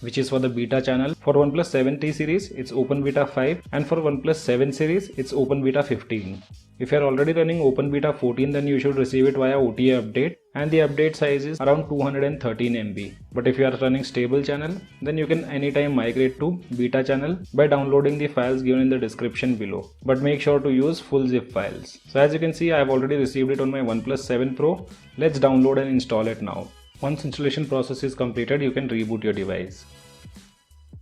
which is for the beta channel. For OnePlus 7T series, it's Open Beta 5, and for OnePlus 7 series, it's Open Beta 15. If you're already running Open Beta 14, then you should receive it via OTA update, and the update size is around 213 MB. But if you are running stable channel, then you can anytime migrate to beta channel by downloading the files given in the description below. But make sure to use full zip files. So as you can see, I have already received it on my OnePlus 7 Pro. Let's download and install it now. Once installation process is completed, you can reboot your device.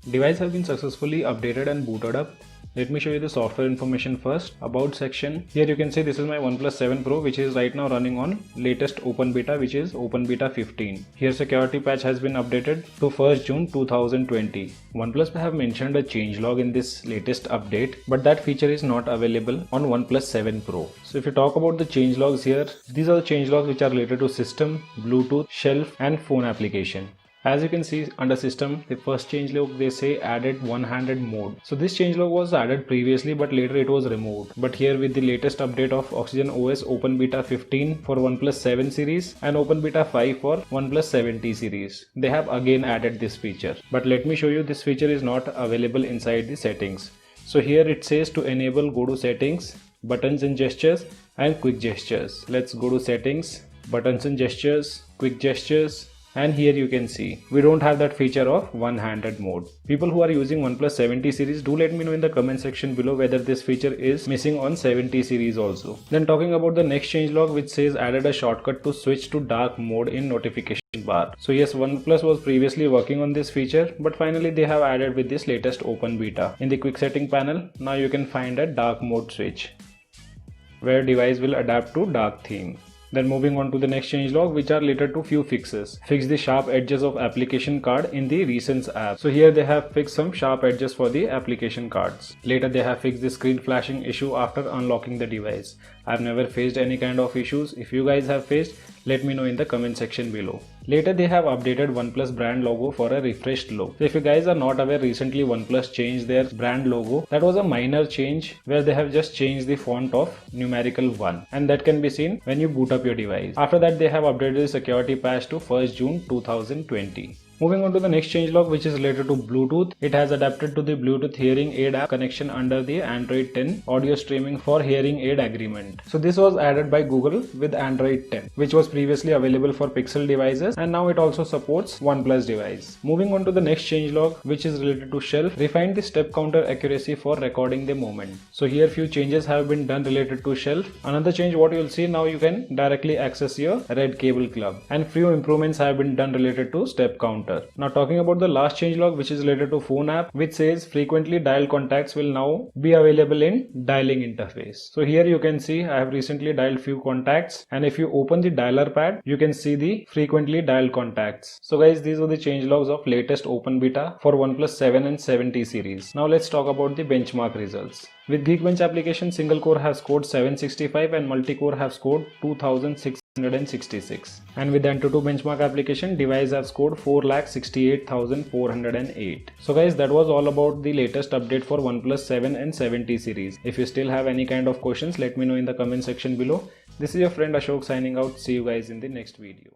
Device has been successfully updated and booted up. Let me show you the software information first. About section. Here you can see this is my OnePlus 7 Pro, which is right now running on latest Open Beta, which is Open Beta 15. Here security patch has been updated to 1st June 2020. OnePlus have mentioned a changelog in this latest update, but that feature is not available on OnePlus 7 Pro. So if you talk about the changelogs here, these are the changelogs which are related to system, Bluetooth, shelf and phone application. As you can see under system, the first changelog they say added one-handed mode. So this changelog was added previously, but later it was removed. But here with the latest update of Oxygen OS Open Beta 15 for OnePlus 7 series and Open Beta 5 for OnePlus 7T series, they have again added this feature. But let me show you, this feature is not available inside the settings. So here it says to enable, go to settings, buttons and gestures and quick gestures. Let's go to settings, buttons and gestures, quick gestures. And here you can see we don't have that feature of one-handed mode. People who are using OnePlus 7T series, do let me know in the comment section below whether this feature is missing on 7T series also. Then talking about the next changelog, which says added a shortcut to switch to dark mode in notification bar. So yes, OnePlus was previously working on this feature, but finally they have added with this latest Open Beta. In the quick setting panel, now you can find a dark mode switch where device will adapt to dark theme. Then moving on to the next changelog, which are related to few fixes. Fix the sharp edges of application card in the Recents app. So here they have fixed some sharp edges for the application cards. Later they have fixed the screen flashing issue after unlocking the device. I've never faced any kind of issues. If you guys have faced, let me know in the comment section below. Later they have updated OnePlus brand logo for a refreshed look. So if you guys are not aware, recently OnePlus changed their brand logo. That was a minor change where they have just changed the font of numerical 1, and that can be seen when you boot up your device. After that they have updated the security patch to 1st June 2020. Moving on to the next changelog, which is related to Bluetooth. It has adapted to the Bluetooth hearing aid app connection under the Android 10 audio streaming for hearing aid agreement. So this was added by Google with Android 10, which was previously available for Pixel devices, and now it also supports OnePlus device. Moving on to the next changelog, which is related to shelf. Refined the step counter accuracy for recording the movement. So here few changes have been done related to shelf. Another change what you'll see now, you can directly access your Red Cable Club, and few improvements have been done related to step counter. Now talking about the last changelog, which is related to phone app, which says frequently dialed contacts will now be available in dialing interface. So here you can see I have recently dialed few contacts, and if you open the dialer pad, you can see the frequently dialed contacts. So guys, these are the changelogs of latest Open Beta for OnePlus 7 and 7T series. Now let's talk about the benchmark results. With Geekbench application, single core have scored 765 and multi-core have scored 2666. And with the Antutu benchmark application, device have scored 4,68,408. So guys, that was all about the latest update for OnePlus 7 and 7T series. If you still have any kind of questions, let me know in the comment section below. This is your friend Ashok signing out. See you guys in the next video.